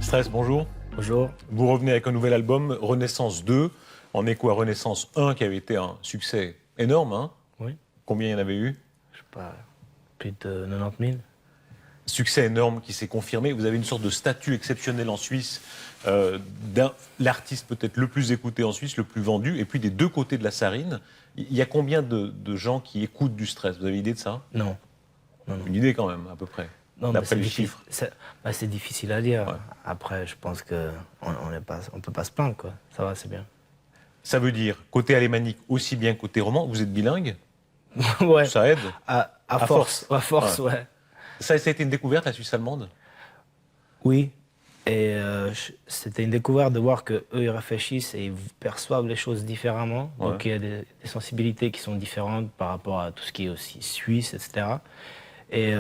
Stress, bonjour. Bonjour. Vous revenez avec un nouvel album, Renaissance 2, en écho à Renaissance 1, qui avait été un succès énorme. Hein. Oui. Combien il y en avait eu? Je sais pas, plus de 90 000. Succès énorme qui s'est confirmé. Vous avez une sorte de statut exceptionnel en Suisse, l'artiste peut-être le plus écouté en Suisse, le plus vendu, et puis des deux côtés de la Sarine. Il y a combien de gens qui écoutent du Stress? Vous avez idée de ça? Non. Une idée quand même, à peu près, d'après les chiffres. C'est difficile à dire. Ouais. Après, je pense qu'on on peut pas se plaindre, quoi. Ça va, c'est bien. Ça veut dire, côté alémanique aussi bien que côté roman, vous êtes bilingue? Ouais. Ça aide? À force. À force, ouais. Ça a été une découverte, la Suisse allemande? Oui. Et c'était une découverte de voir qu'eux, ils réfléchissent et ils perçoivent les choses différemment. Ouais. Donc, il y a des sensibilités qui sont différentes par rapport à tout ce qui est aussi suisse, etc. Et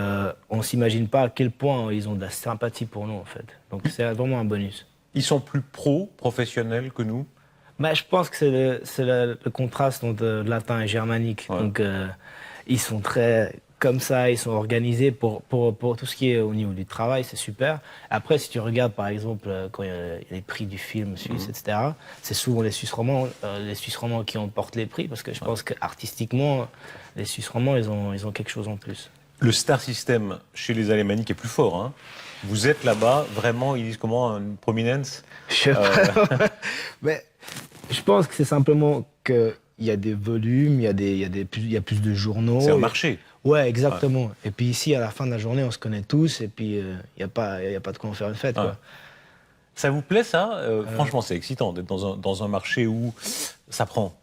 on ne s'imagine pas à quel point ils ont de la sympathie pour nous, en fait. Donc, c'est vraiment un bonus. Ils sont plus professionnels que nous? Bah, je pense que c'est le contraste entre latin et germanique. Ouais. Donc, ils sont très comme ça, ils sont organisés pour tout ce qui est au niveau du travail, c'est super. Après, si tu regardes, par exemple, quand il y a les prix du film suisse, etc., c'est souvent les Suisses romans qui emportent les prix, parce que je pense qu'artistiquement, les Suisses romans, ils ont quelque chose en plus. Le star system chez les Alémaniques est plus fort. Hein. Vous êtes là-bas, vraiment, ils disent comment, une prominence? Je sais pas. Mais je pense que c'est simplement qu'il y a des volumes, il y a plus de journaux. C'est un marché. Ouais, exactement. Ouais. Et puis ici, à la fin de la journée, on se connaît tous, et puis il n'y a pas de quoi en faire une fête. Ouais. Quoi. Ça vous plaît, ça? Franchement, c'est excitant d'être dans un marché où ça prend.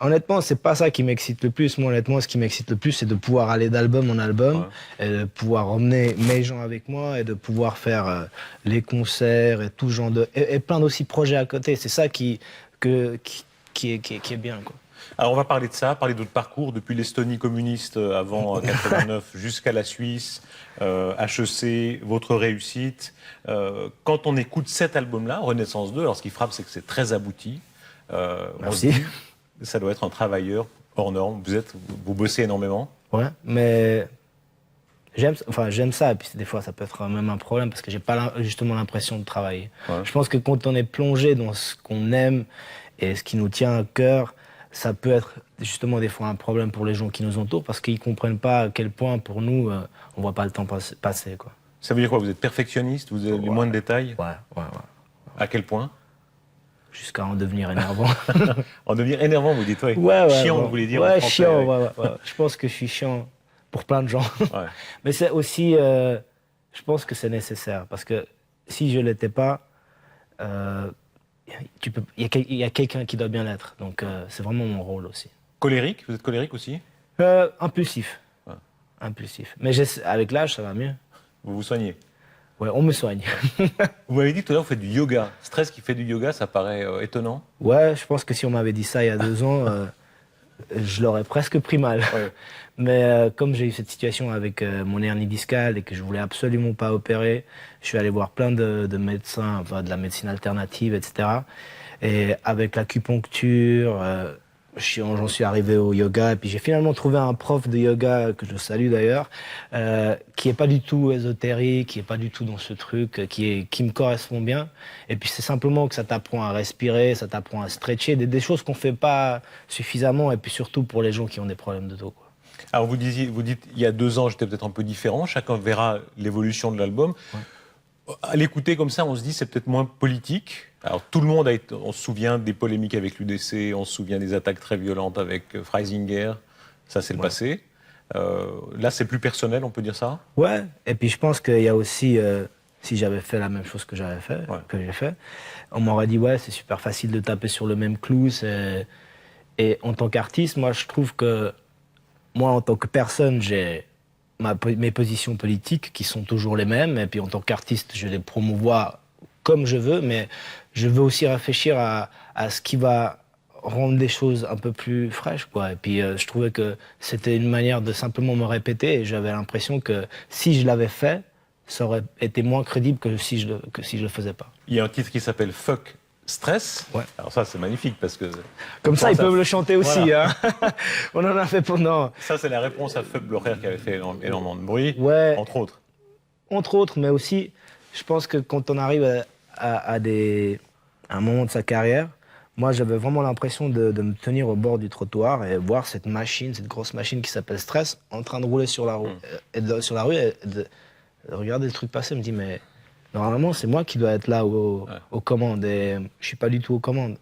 Honnêtement, c'est pas ça qui m'excite le plus. Moi, honnêtement, ce qui m'excite le plus, c'est de pouvoir aller d'album en album, et de pouvoir emmener mes gens avec moi, et de pouvoir faire les concerts, et tout genre de... Et plein d'aussi projets à côté. C'est ça qui est bien, quoi. Alors, on va parler de ça, parler de votre parcours, depuis l'Estonie communiste avant 89 jusqu'à la Suisse, HEC, votre réussite. Quand on écoute cet album-là, Renaissance 2, alors ce qui frappe, c'est que c'est très abouti. Merci. Ça doit être un travailleur hors norme. Vous bossez énormément. Ouais, mais j'aime ça. Et puis des fois, ça peut être même un problème parce que j'ai pas justement l'impression de travailler. Ouais. Je pense que quand on est plongé dans ce qu'on aime et ce qui nous tient à cœur, ça peut être justement des fois un problème pour les gens qui nous entourent parce qu'ils comprennent pas à quel point pour nous, on voit pas le temps passer, quoi. Ça veut dire quoi? Vous êtes perfectionniste? Vous avez les moindres détails? Ouais. À quel point? Jusqu'à en devenir énervant. En devenir énervant, vous dites, ouais. Chiant, vous voulez dire? Ouais, en français, chiant, ouais. Je pense que je suis chiant pour plein de gens. Ouais. Mais c'est aussi, je pense que c'est nécessaire, parce que si je l'étais pas, il y a quelqu'un qui doit bien l'être. Donc c'est vraiment mon rôle aussi. Colérique? Vous êtes colérique aussi? Impulsif. Ouais. Impulsif. Mais avec l'âge, ça va mieux. Vous vous soignez? Ouais, on me soigne. Vous m'avez dit tout à l'heure, vous faites du yoga. Stress qui fait du yoga, ça paraît étonnant. Ouais, je pense que si on m'avait dit ça il y a 2 ans, je l'aurais presque pris mal. Ouais. Mais comme j'ai eu cette situation avec mon hernie discale et que je voulais absolument pas opérer, je suis allé voir plein de médecins, enfin, de la médecine alternative, etc. Et avec l'acupuncture, j'en suis arrivé au yoga. Et puis j'ai finalement trouvé un prof de yoga, que je salue d'ailleurs, qui est pas du tout ésotérique, qui est pas du tout dans ce truc, qui me correspond bien. Et puis c'est simplement que ça t'apprend à respirer, ça t'apprend à stretcher, des choses qu'on fait pas suffisamment, et puis surtout pour les gens qui ont des problèmes de dos, quoi. Alors vous dites, il y a 2 ans, j'étais peut-être un peu différent, chacun verra l'évolution de l'album. Ouais. À l'écouter comme ça, on se dit c'est peut-être moins politique. Alors tout le monde on se souvient des polémiques avec l'UDC, on se souvient des attaques très violentes avec Freisinger, ça c'est le passé. Là c'est plus personnel, on peut dire ça? Ouais, et puis je pense qu'il y a aussi, si j'avais fait la même chose que j'ai fait, on m'aurait dit ouais, c'est super facile de taper sur le même clou. Et en tant qu'artiste, moi je trouve que moi en tant que personne, j'ai mes positions politiques qui sont toujours les mêmes, et puis en tant qu'artiste, je les promouvois comme je veux, mais je veux aussi réfléchir à ce qui va rendre des choses un peu plus fraîches, quoi. Et puis je trouvais que c'était une manière de simplement me répéter, et j'avais l'impression que si je l'avais fait, ça aurait été moins crédible que si je le faisais pas. Il y a un titre qui s'appelle Fuck Stress. Ouais. Alors ça c'est magnifique parce que... Comme ça ils peuvent le chanter aussi. Voilà. Hein. On en a fait pendant... Ça c'est la réponse à Fuck Blocher qui avait fait énormément de bruit, ouais. entre autres. Entre autres, mais aussi... je pense que quand on arrive à un moment de sa carrière, moi j'avais vraiment l'impression de me tenir au bord du trottoir et voir cette machine, cette grosse machine qui s'appelle stress, en train de rouler sur la rue. Sur la rue, et de regarder le truc passer, me dit mais normalement c'est moi qui dois être là aux commandes et je suis pas du tout aux commandes.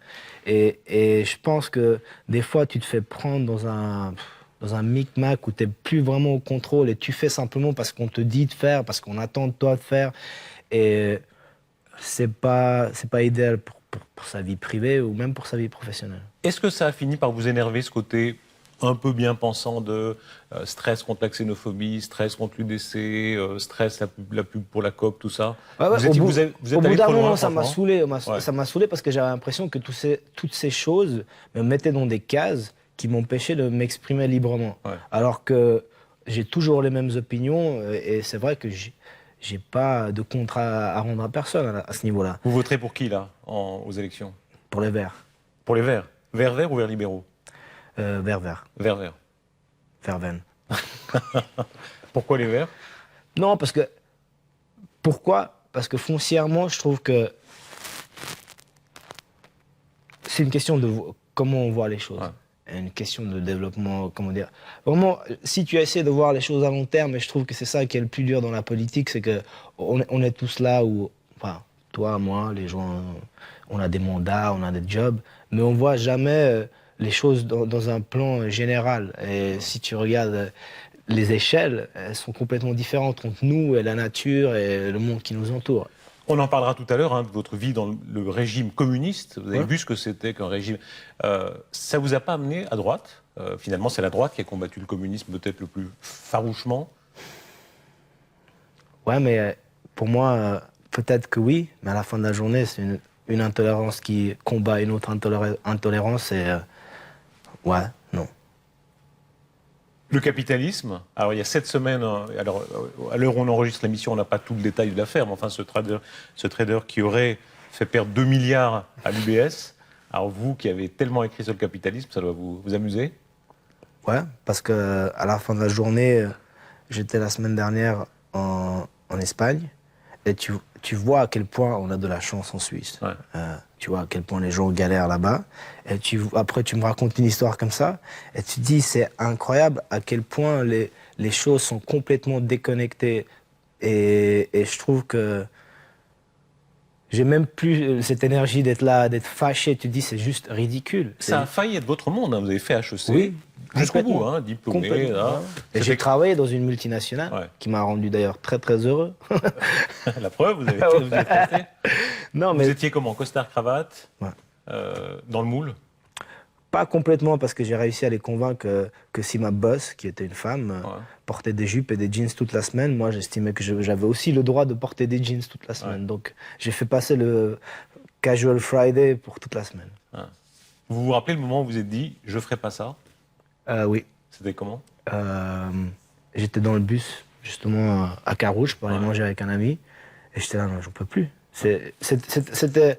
Et je pense que des fois tu te fais prendre dans un micmac où tu n'es plus vraiment au contrôle et tu fais simplement parce qu'on te dit de faire, parce qu'on attend de toi de faire. Et c'est pas idéal pour sa vie privée ou même pour sa vie professionnelle. Est-ce que ça a fini par vous énerver, ce côté un peu bien pensant de stress contre la xénophobie, stress contre l'UDC, stress la pub pour la COP, tout ça? Vous êtes au bout allé d'un trop loin, moment, ça m'a franchement. saoulé. Ouais. Ça m'a saoulé parce que j'avais l'impression que toutes ces choses me mettaient dans des cases qui m'empêchaient de m'exprimer librement. Ouais. Alors que j'ai toujours les mêmes opinions et c'est vrai que j'ai pas de compte à rendre à personne à ce niveau-là. Vous voterez pour qui, là, aux élections? Pour les Verts. Pour les Verts. Vert ou Verts libéraux? Vert. Vert. Verveine. Pourquoi les Verts? Non, parce que... Pourquoi? Parce que foncièrement, je trouve que c'est une question de comment on voit les choses. Ouais. Une question de développement, comment dire. Vraiment, si tu essaies de voir les choses à long terme, et je trouve que c'est ça qui est le plus dur dans la politique, c'est qu'on est tous là où, enfin, toi, moi, les gens, on a des mandats, on a des jobs, mais on voit jamais les choses dans un plan général. Et si tu regardes les échelles, elles sont complètement différentes entre nous et la nature et le monde qui nous entoure. On en parlera tout à l'heure, hein, de votre vie dans le régime communiste. Vous avez vu ce que c'était qu'un régime. Ça ne vous a pas amené à droite? Finalement, c'est la droite qui a combattu le communisme peut-être le plus farouchement. Ouais, mais pour moi, peut-être que oui, mais à la fin de la journée, c'est une intolérance qui combat une autre intolérance et ouais, non. Le capitalisme, alors il y a 7 semaines, alors à l'heure où on enregistre l'émission, on n'a pas tout le détail de l'affaire, mais enfin ce trader qui aurait fait perdre 2 milliards à l'UBS, alors vous qui avez tellement écrit sur le capitalisme, ça doit vous amuser? Ouais, parce que à la fin de la journée, j'étais la semaine dernière en Espagne et tu vois à quel point on a de la chance en Suisse. Ouais. Tu vois à quel point les gens galèrent là-bas. Et après, tu me racontes une histoire comme ça et tu te dis, c'est incroyable à quel point les choses sont complètement déconnectées. Et je trouve que j'ai même plus cette énergie d'être là, d'être fâché. Tu te dis, c'est juste ridicule. Ça a failli être votre monde, hein. Vous avez fait HEC. Oui. Jusqu'au bout, hein, diplômé. Là. Et j'ai travaillé dans une multinationale qui m'a rendu d'ailleurs très très heureux. La preuve, vous êtes resté. Non, mais... Vous étiez comment? Costard, cravate, dans le moule? Pas complètement, parce que j'ai réussi à les convaincre que si ma boss, qui était une femme, portait des jupes et des jeans toute la semaine, moi j'estimais que j'avais aussi le droit de porter des jeans toute la semaine. Donc j'ai fait passer le Casual Friday pour toute la semaine. Vous vous rappelez le moment où vous vous êtes dit « je ferai pas ça » ? Oui. C'était comment? J'étais dans le bus, justement, à Carouge, pour aller manger avec un ami. Et j'étais là, non, j'en peux plus. C'était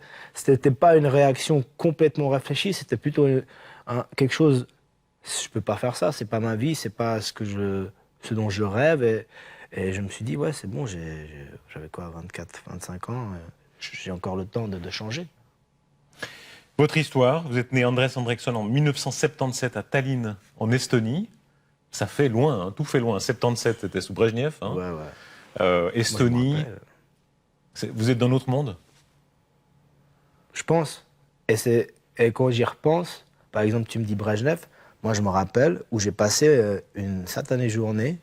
pas une réaction complètement réfléchie, c'était plutôt quelque chose... Je peux pas faire ça, c'est pas ma vie, c'est pas ce dont je rêve. Et je me suis dit, ouais, c'est bon, j'avais quoi, 24, 25 ans, j'ai encore le temps de changer. Votre histoire, vous êtes né Andrés Andrexon en 1977 à Tallinn, en Estonie. Ça fait loin, hein, tout fait loin. 77, c'était sous Brejnev. Hein. Ouais. Estonie. Vous êtes dans notre monde? Je pense. Et quand j'y repense, par exemple, tu me dis Brejnev, moi je me rappelle où j'ai passé une satanée journée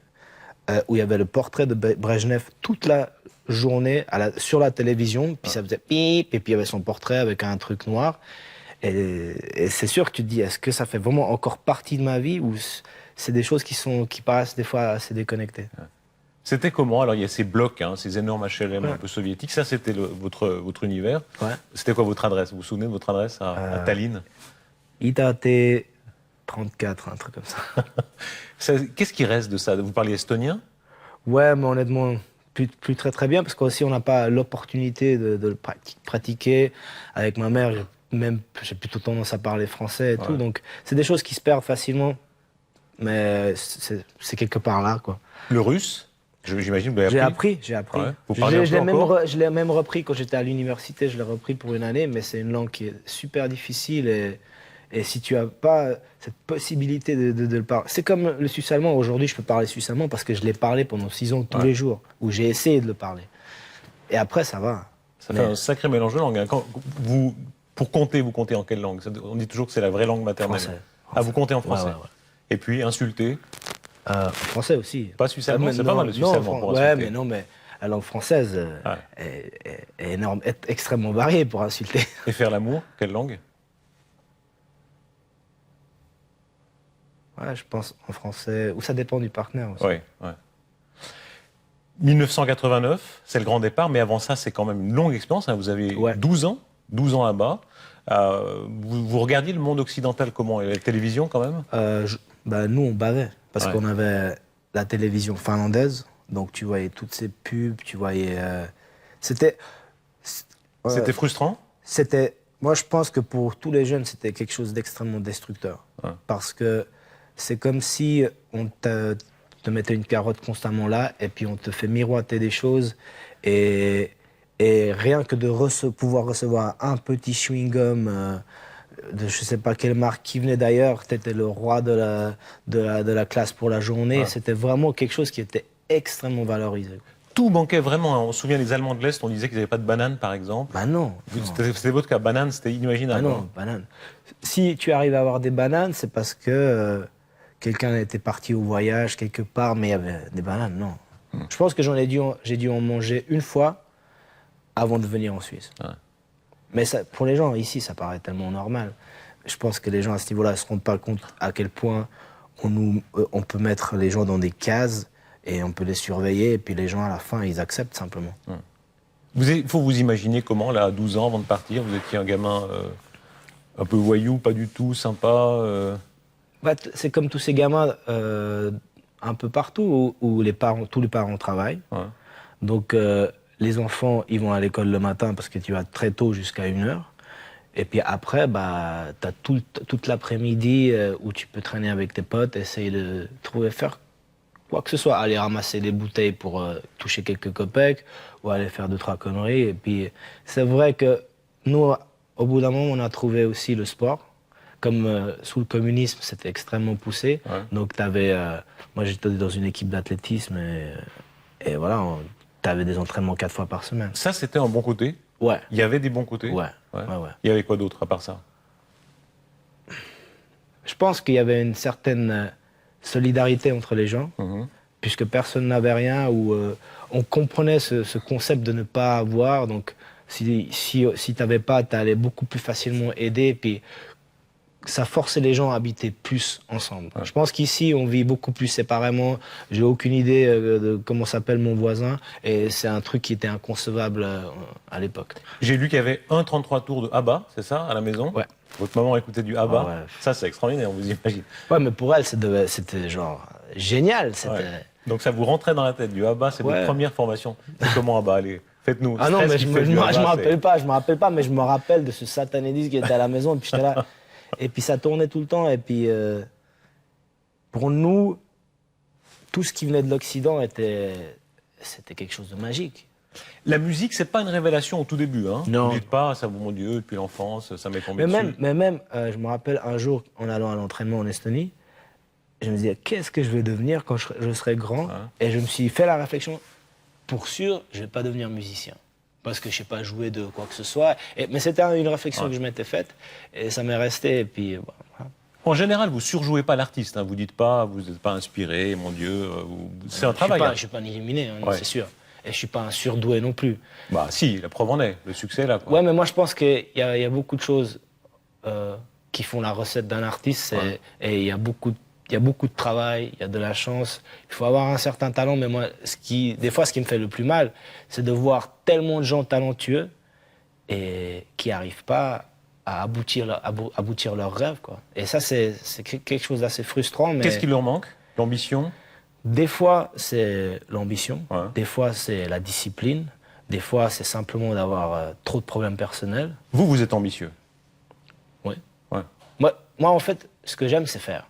où il y avait le portrait de Brejnev toute la journée sur la télévision, puis ça faisait pip, et puis il y avait son portrait avec un truc noir. Et c'est sûr que tu te dis, est-ce que ça fait vraiment encore partie de ma vie ou c'est des choses qui paraissent des fois assez déconnectées? C'était comment? Alors il y a ces blocs, hein, ces énormes HLM un peu soviétiques, ça c'était votre univers. C'était quoi votre adresse? Vous vous souvenez de votre adresse à Tallinn? Itate 34, un truc comme ça. Qu'est-ce qui reste de ça? Vous parlez estonien? Ouais, mais honnêtement, plus très très bien, parce qu'aussi on n'a pas l'opportunité de le pratiquer. Avec ma mère, j'ai plutôt tendance à parler français et tout, donc c'est des choses qui se perdent facilement, mais c'est quelque part là, quoi. Le russe? J'imagine que vous l'avez appris. J'ai appris. Ouais. Vous parlez Je l'ai même repris quand j'étais à l'université, je l'ai repris pour une année, mais c'est une langue qui est super difficile et si tu n'as pas cette possibilité de le parler... C'est comme le suisse allemand. Aujourd'hui, je peux parler suisse allemand parce que je l'ai parlé pendant 6 ans tous les jours, où j'ai essayé de le parler. Et après, ça va. Ça fait un sacré mélange de langues. Hein. Pour compter, vous comptez en quelle langue? On dit toujours que c'est la vraie langue maternelle. Français. Ah, vous comptez en français. Ouais. Et puis, insulter? Français aussi. Pas suisse allemand, c'est pas mal le suisse allemand pour insulter. Mais la langue française est énorme, est extrêmement variée pour insulter. Et faire l'amour, quelle langue? Ouais, je pense en français, ou ça dépend du partenaire aussi. Ouais. 1989, c'est le grand départ, mais avant ça, c'est quand même une longue expérience. Hein. Vous avez 12 ans là-bas. Vous regardiez le monde occidental comment? Et la télévision quand même? Nous, on bavait, parce qu'on avait la télévision finlandaise, donc tu voyais toutes ces pubs, tu voyais... C'était frustrant? Moi, je pense que pour tous les jeunes, c'était quelque chose d'extrêmement destructeur. Ouais. Parce que c'est comme si on te mettait une carotte constamment là, et puis on te fait miroiter des choses, et rien que de pouvoir recevoir un petit chewing-gum de je sais pas quelle marque qui venait d'ailleurs, tu étais le roi de la classe pour la journée, c'était vraiment quelque chose qui était extrêmement valorisé. Tout manquait vraiment. Hein. On se souvient des Allemands de l'Est, on disait qu'ils n'avaient pas de bananes, par exemple. Bah non. C'était votre cas. Bananes, c'était inimaginable. Bah non, bananes. Si tu arrives à avoir des bananes, c'est parce que quelqu'un était parti au voyage quelque part, mais il y avait des bananes, non. Je pense que j'ai dû en manger une fois avant de venir en Suisse. Ouais. Mais ça, pour les gens ici, ça paraît tellement normal. Je pense que les gens à ce niveau-là ne se rendent pas compte à quel point on peut mettre les gens dans des cases et on peut les surveiller, et puis les gens à la fin, ils acceptent simplement. Il faut vous imaginer comment, là, à 12 ans, avant de partir, vous étiez un gamin un peu voyou, pas du tout, sympa c'est comme tous ces gamins un peu partout où tous les parents travaillent. Ouais. Donc les enfants, ils vont à l'école le matin parce que tu vas très tôt jusqu'à 1h. Et puis après, tu as toute l'après-midi où tu peux traîner avec tes potes, essayer de faire quoi que ce soit, aller ramasser des bouteilles pour toucher quelques copecs ou aller faire 2-3 conneries. Et puis c'est vrai que nous, au bout d'un moment, on a trouvé aussi le sport. Comme sous le communisme, c'était extrêmement poussé. Ouais. Donc moi j'étais dans une équipe d'athlétisme et voilà, tu avais des entraînements 4 fois par semaine. Ça, c'était un bon côté? Ouais. Il y avait des bons côtés? Ouais. Il y avait quoi d'autre à part ça? Je pense qu'il y avait une certaine solidarité entre les gens, puisque personne n'avait rien, ou on comprenait ce concept de ne pas avoir. Donc si tu n'avais pas, tu allais beaucoup plus facilement aider. Puis ça forçait les gens à habiter plus ensemble. Ouais. Je pense qu'ici, on vit beaucoup plus séparément. J'ai aucune idée de comment s'appelle mon voisin. Et c'est un truc qui était inconcevable à l'époque. J'ai lu qu'il y avait un 33 tours de ABBA, c'est ça, à la maison? Ouais. Votre maman écoutait du ABBA. Ouais. Ça, c'est extraordinaire, on vous imagine. Ouais, mais pour elle, c'était genre génial. Ouais. Donc ça vous rentrait dans la tête, du ABBA, c'est votre première formation. C'est comment ABBA? Allez, faites-nous. Ah non, mais je me rappelle pas, mais je me rappelle de ce satané disque qui était à la maison. Et puis j'étais là. Et puis ça tournait tout le temps. Et puis pour nous, tout ce qui venait de l'Occident c'était quelque chose de magique. La musique, c'est pas une révélation au tout début. Hein. Non. Vous dites pas, ça, mon Dieu, depuis l'enfance, ça m'est tombé dessus. Mais même, je me rappelle un jour, en allant à l'entraînement en Estonie, je me disais, qu'est-ce que je vais devenir quand je serai grand? Et je me suis fait la réflexion, pour sûr, je vais pas devenir musicien. Parce que je sais pas jouer de quoi que ce soit. Mais c'était une réflexion que je m'étais faite, et ça m'est resté, et puis voilà. En général, vous surjouez pas l'artiste, hein. Vous dites pas, vous n'êtes pas inspiré, mon Dieu, c'est un travail. Je suis pas un illuminé, hein, c'est sûr. Et je suis pas un surdoué non plus. Bah si, la preuve en est, le succès là. Quoi. Ouais, mais moi je pense qu'il y a beaucoup de choses qui font la recette d'un artiste, et il y a beaucoup de travail, il y a de la chance. Il faut avoir un certain talent, mais moi, des fois, ce qui me fait le plus mal, c'est de voir tellement de gens talentueux et qui n'arrivent pas à aboutir leurs rêves, quoi. Et ça, c'est quelque chose d'assez frustrant. Mais qu'est-ce qui leur manque? L'ambition? Des fois, c'est l'ambition. Des fois, c'est la discipline. Des fois, c'est simplement d'avoir trop de problèmes personnels. Vous êtes ambitieux? Oui. Ouais. Moi, en fait, ce que j'aime, c'est faire.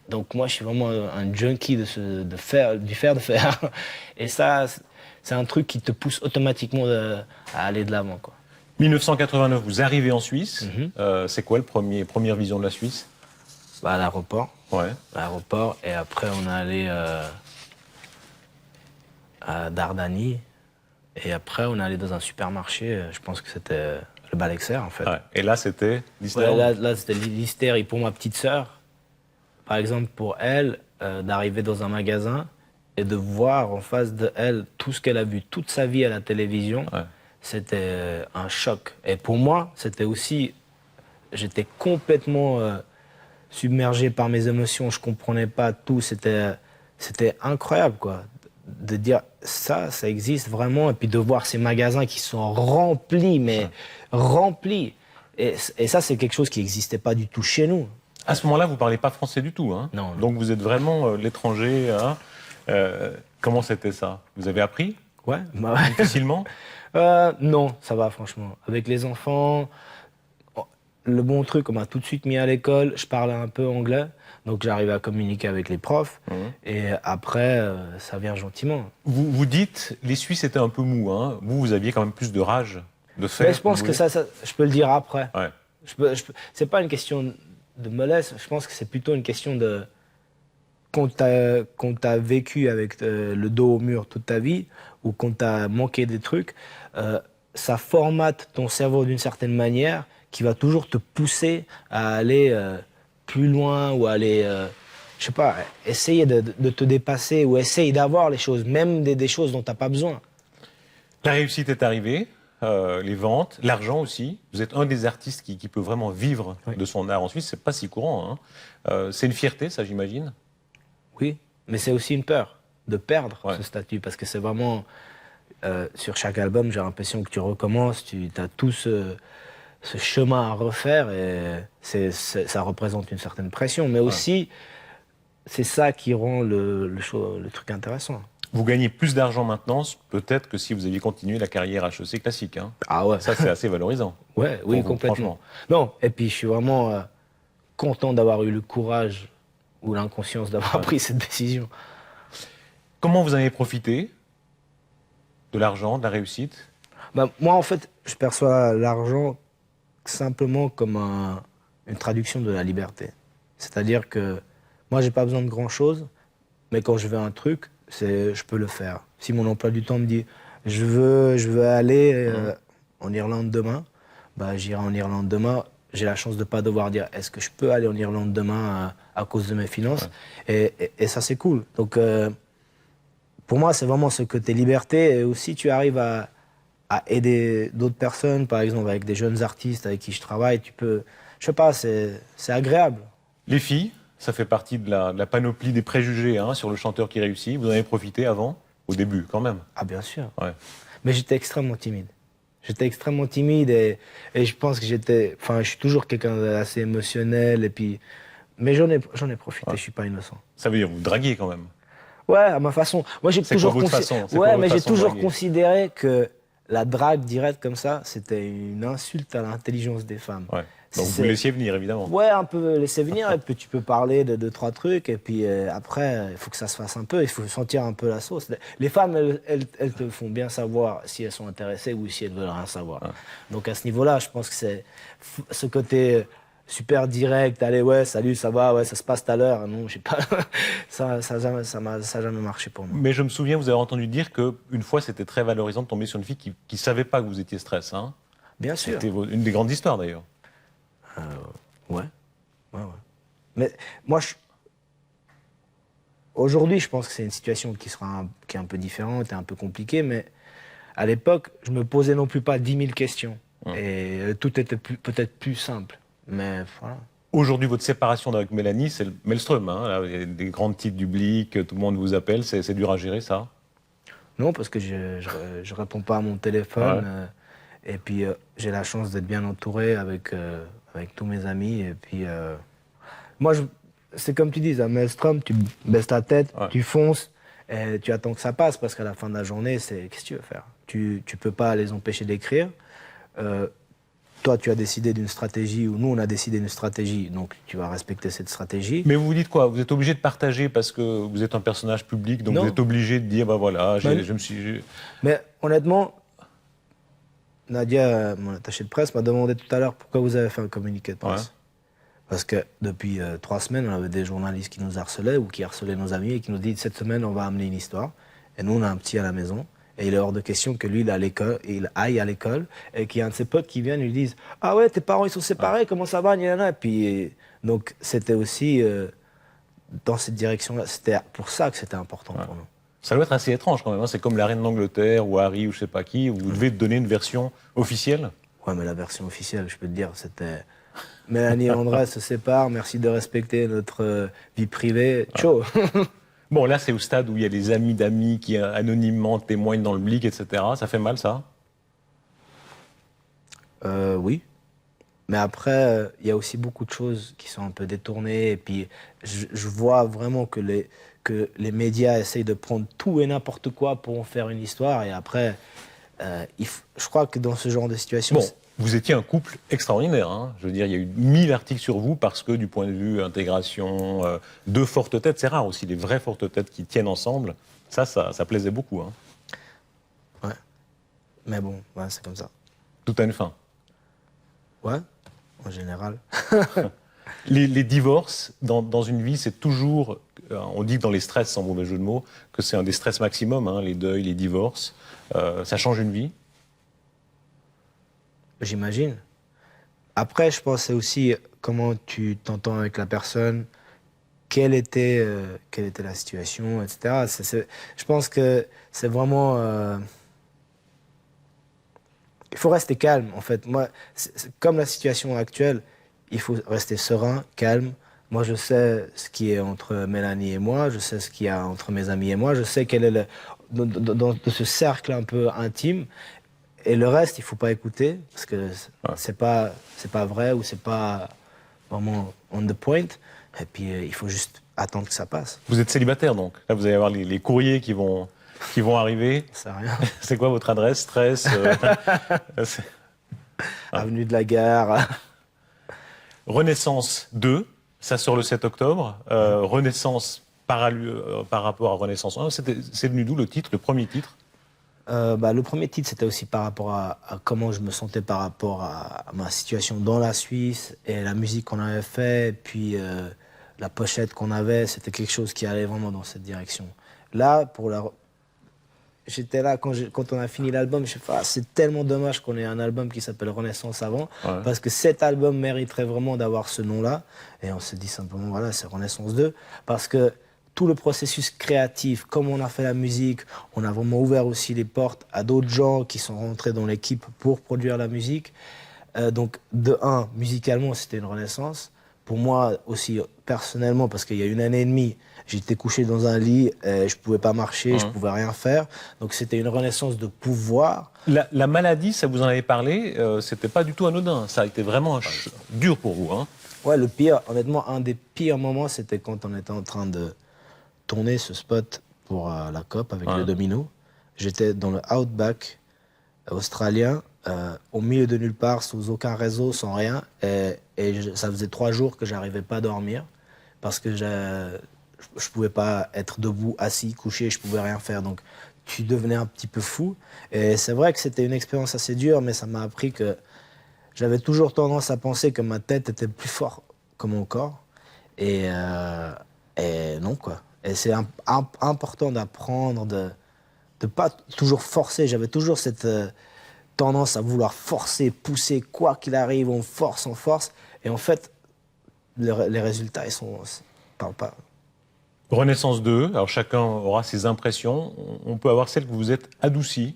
Donc moi, je suis vraiment un junkie du fer de fer. Et ça, c'est un truc qui te pousse automatiquement à aller de l'avant, quoi. 1989, vous arrivez en Suisse. Mhm. C'est quoi première vision de la Suisse? Bah, à l'aéroport. Ouais. L'aéroport. Et après, on est allé à Dardani. Et après, on est allé dans un supermarché. Je pense que c'était le Balexer, en fait. Ouais. Et là, c'était Lister. Ouais, là c'était Lister. Et pour ma petite sœur, par exemple, pour elle, d'arriver dans un magasin et de voir en face de elle tout ce qu'elle a vu toute sa vie à la télévision, Ouais. c'était un choc. Et pour moi, c'était aussi... J'étais complètement submergé par mes émotions, je comprenais pas tout. C'était incroyable, quoi. De dire ça existe vraiment, et puis de voir ces magasins qui sont remplis, mais remplis. Et ça, c'est quelque chose qui n'existait pas du tout chez nous. À ce moment-là, vous ne parlez pas français du tout, hein? Non. Donc vous êtes vraiment l'étranger, hein? Comment c'était ça? Vous avez appris Ouais, bah ouais. difficilement? Non, ça va, franchement. Avec les enfants, le bon truc, on m'a tout de suite mis à l'école, je parlais un peu anglais, donc j'arrivais à communiquer avec les profs, et après, ça vient gentiment. Vous dites, les Suisses étaient un peu mous, hein? Vous aviez quand même plus de rage, de fer. Mais je pense que ça, je peux le dire après. Ouais. C'est pas une question de mollesse, je pense que c'est plutôt une question de... Quand t'as vécu avec le dos au mur toute ta vie, ou quand t'as manqué des trucs, ça formate ton cerveau d'une certaine manière qui va toujours te pousser à aller plus loin ou à aller, je sais pas, essayer de te dépasser ou essayer d'avoir les choses, même des choses dont t'as pas besoin. La réussite est arrivée, les ventes, l'argent aussi. Vous êtes un des artistes qui peut vraiment vivre de son art en Suisse. C'est pas si courant, hein? C'est une fierté, ça, j'imagine. Oui, mais c'est aussi une peur de perdre ce statut, parce que c'est vraiment, sur chaque album, j'ai l'impression que tu recommences, tu as tout ce chemin à refaire, et ça représente une certaine pression, mais aussi, c'est ça qui rend le truc intéressant. Vous gagnez plus d'argent maintenant, peut-être que si vous aviez continué la carrière HEC classique, hein? Ah ouais. Ça, c'est assez valorisant. Ouais, oui, vous, complètement. Non, et puis je suis vraiment content d'avoir eu le courage ou l'inconscience d'avoir pris cette décision. Comment vous en avez profité de l'argent, de la réussite? Bah, moi, en fait, je perçois l'argent simplement comme une traduction de la liberté. C'est-à-dire que moi, j'ai pas besoin de grand-chose, mais quand je veux un truc, je peux le faire. Si mon emploi du temps me dit je veux aller en Irlande demain, bah, j'irai en Irlande demain. J'ai la chance de ne pas devoir dire est-ce que je peux aller en Irlande demain à cause de mes finances. Et ça, c'est cool. Donc, pour moi, c'est vraiment ce côté liberté. Et aussi, tu arrives à aider d'autres personnes, par exemple avec des jeunes artistes avec qui je travaille. Tu peux, je sais pas, c'est agréable. Les filles, ça fait partie de la panoplie des préjugés, hein, sur le chanteur qui réussit. Vous en avez profité avant, au début, quand même. Ah, bien sûr. Ouais. Mais j'étais extrêmement timide. J'étais extrêmement timide et je pense que je suis toujours quelqu'un d'assez émotionnel et puis, mais j'en ai profité. Je suis pas innocent. Ça veut dire vous draguez quand même. Ouais, à ma façon. Moi, j'ai toujours j'ai toujours considéré que la drague directe comme ça, c'était une insulte à l'intelligence des femmes. Ouais. Donc vous laissiez venir, évidemment. Ouais, un peu laisser venir, et puis tu peux parler de 2-3 trucs, et puis après, il faut que ça se fasse un peu, il faut sentir un peu la sauce. Les femmes, elles te font bien savoir si elles sont intéressées ou si elles veulent rien savoir. Ouais. Donc à ce niveau-là, je pense que c'est ce côté super direct, allez, ouais, salut, ça va, ouais, ça se passe tout à l'heure. Non, je sais pas, ça a jamais marché pour moi. Mais je me souviens, vous avez entendu dire qu'une fois, c'était très valorisant de tomber sur une fille qui savait pas que vous étiez stress, hein? Bien sûr. C'était une des grandes histoires, d'ailleurs. Ouais. Mais moi, aujourd'hui, je pense que c'est une situation qui est un peu différente et un peu compliquée, mais à l'époque, je me posais non plus pas 10 000 questions. Et tout était peut-être plus simple. Mais voilà. Aujourd'hui, votre séparation avec Mélanie, c'est le Maelstrom, hein? Là, il y a des grands titres du Blick, tout le monde vous appelle, c'est dur à gérer, ça? Non, parce que je réponds pas à mon téléphone. Et puis, j'ai la chance d'être bien entouré avec tous mes amis. Et puis, moi, c'est comme tu dis, à Maelstrom, tu baisses ta tête, tu fonces, et tu attends que ça passe, parce qu'à la fin de la journée, qu'est-ce que tu veux faire? Tu peux pas les empêcher d'écrire. toi, tu as décidé d'une stratégie, ou nous, on a décidé d'une stratégie, donc tu vas respecter cette stratégie. Mais vous vous dites quoi? Vous êtes obligé de partager parce que vous êtes un personnage public, donc Non. vous êtes obligé de dire, bah voilà, Ben, je me suis... Mais honnêtement, Nadia, mon attachée de presse, m'a demandé tout à l'heure pourquoi vous avez fait un communiqué de presse. Ouais. Parce que depuis 3 semaines, on avait des journalistes qui nous harcelaient ou qui harcelaient nos amis et qui nous disent cette semaine, on va amener une histoire. Et nous, on a un petit à la maison. Et il est hors de question que lui, il aille à l'école et qu'il y a un de ses potes qui viennent et lui disent ah ouais, tes parents, ils sont séparés, comment ça va, Et puis, donc, c'était aussi dans cette direction-là. C'était pour ça que c'était important pour nous. Ça doit être assez étrange quand même, hein. C'est comme la reine d'Angleterre ou Harry ou je sais pas qui, où vous devez donner une version officielle. Ouais, mais la version officielle, je peux te dire, c'était Mélanie et André se séparent, merci de respecter notre vie privée. Ciao. Bon, là, c'est au stade où il y a des amis d'amis qui anonymement témoignent dans le blic, etc. Ça fait mal, ça? Oui. Mais après, il y a aussi beaucoup de choses qui sont un peu détournées. Et puis, je vois vraiment que les médias essayent de prendre tout et n'importe quoi pour en faire une histoire. Et après, je crois que dans ce genre de situation... Bon, vous étiez un couple extraordinaire, hein. Je veux dire, il y a eu 1000 articles sur vous parce que du point de vue intégration, deux fortes têtes, c'est rare aussi, les vraies fortes têtes qui tiennent ensemble. Ça plaisait beaucoup, hein. Ouais. Mais bon, ouais, c'est comme ça. Tout a une fin. Ouais, en général. Les divorces, dans une vie, c'est toujours... on dit que dans les stress, sans mauvais jeu de mots, que c'est un des stress maximum, hein, les deuils, les divorces. Ça change une vie? J'imagine. Après, je pense que c'est aussi comment tu t'entends avec la personne, quelle était la situation, etc. Je pense que c'est vraiment... il faut rester calme, en fait. Moi, comme la situation actuelle, il faut rester serein, calme. Moi, je sais ce qui est entre Mélanie et moi, je sais ce qu'il y a entre mes amis et moi, je sais quel est dans ce cercle un peu intime. Et le reste, il faut pas écouter, parce que c'est pas vrai ou c'est pas vraiment on the point. Et puis, il faut juste attendre que ça passe. Vous êtes célibataire, donc. Là, vous allez avoir les courriers qui vont arriver. Ça sert à rien. C'est quoi votre adresse? Stress Avenue de la Gare. Renaissance 2, ça sort le 7 octobre. Renaissance par rapport à Renaissance 1, c'est venu d'où le titre, le premier titre? Le premier titre, c'était aussi par rapport à comment je me sentais par rapport à ma situation dans la Suisse et la musique qu'on avait fait, et puis la pochette qu'on avait, c'était quelque chose qui allait vraiment dans cette direction. Là, j'étais là quand on a fini l'album, je me suis dit, c'est tellement dommage qu'on ait un album qui s'appelle Renaissance avant, parce que cet album mériterait vraiment d'avoir ce nom-là. Et on se dit simplement, voilà, c'est Renaissance 2, parce que tout le processus créatif, comme on a fait la musique, on a vraiment ouvert aussi les portes à d'autres gens qui sont rentrés dans l'équipe pour produire la musique. Donc, de un, musicalement, c'était une renaissance. Pour moi aussi, personnellement, parce qu'il y a 1 année et demie, j'étais couché dans un lit, je pouvais pas marcher, je pouvais rien faire. Donc, c'était une renaissance de pouvoir. La maladie, ça vous en avez parlé, c'était pas du tout anodin. Ça a été vraiment dur pour vous, hein? Ouais, le pire, honnêtement, un des pires moments, c'était quand on était en train de tourner ce spot pour la COP avec le Domino. J'étais dans le Outback australien, au milieu de nulle part, sous aucun réseau, sans rien. Et ça faisait 3 jours que j'arrivais pas à dormir parce que je pouvais pas être debout, assis, couché, je pouvais rien faire. Donc, tu devenais un petit peu fou. Et c'est vrai que c'était une expérience assez dure, mais ça m'a appris que j'avais toujours tendance à penser que ma tête était plus forte que mon corps. Et non, quoi. Et c'est important d'apprendre, de pas toujours forcer. J'avais toujours cette tendance à vouloir forcer, pousser, quoi qu'il arrive, on force. Et en fait, les résultats, ils parlent pas. Renaissance 2, alors chacun aura ses impressions. On peut avoir celle que vous êtes adoucie.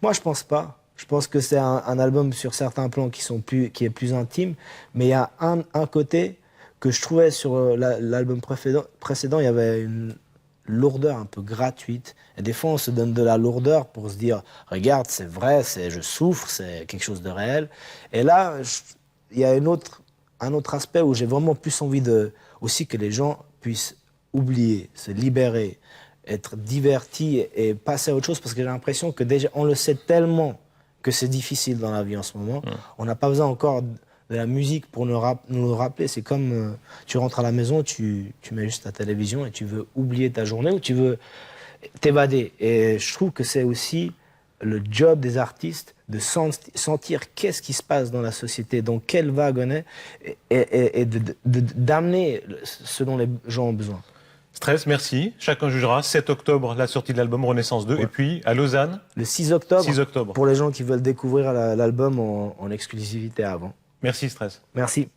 Moi, je pense pas. Je pense que c'est un album sur certains plans qui est plus intime. Mais il y a un côté que je trouvais sur l'album précédent, il y avait une lourdeur un peu gratuite. Et des fois, on se donne de la lourdeur pour se dire, regarde, c'est vrai, je souffre, c'est quelque chose de réel. Et là, il y a un autre aspect où j'ai vraiment plus envie aussi que les gens puissent oublier, se libérer, être divertis et passer à autre chose, parce que j'ai l'impression que déjà, on le sait tellement que c'est difficile dans la vie en ce moment. On n'a pas besoin encore de la musique pour nous le rappeler. C'est comme tu rentres à la maison, tu mets juste ta télévision et tu veux oublier ta journée ou tu veux t'évader. Et je trouve que c'est aussi le job des artistes de sentir qu'est-ce qui se passe dans la société, dans quelle vague on est, et d'amener ce dont les gens ont besoin. Stress, merci. Chacun jugera. 7 octobre, la sortie de l'album Renaissance 2. Ouais. Et puis, à Lausanne, le 6 octobre, 6 octobre. Pour les gens qui veulent découvrir l'album en exclusivité avant. Merci, Stress. Merci.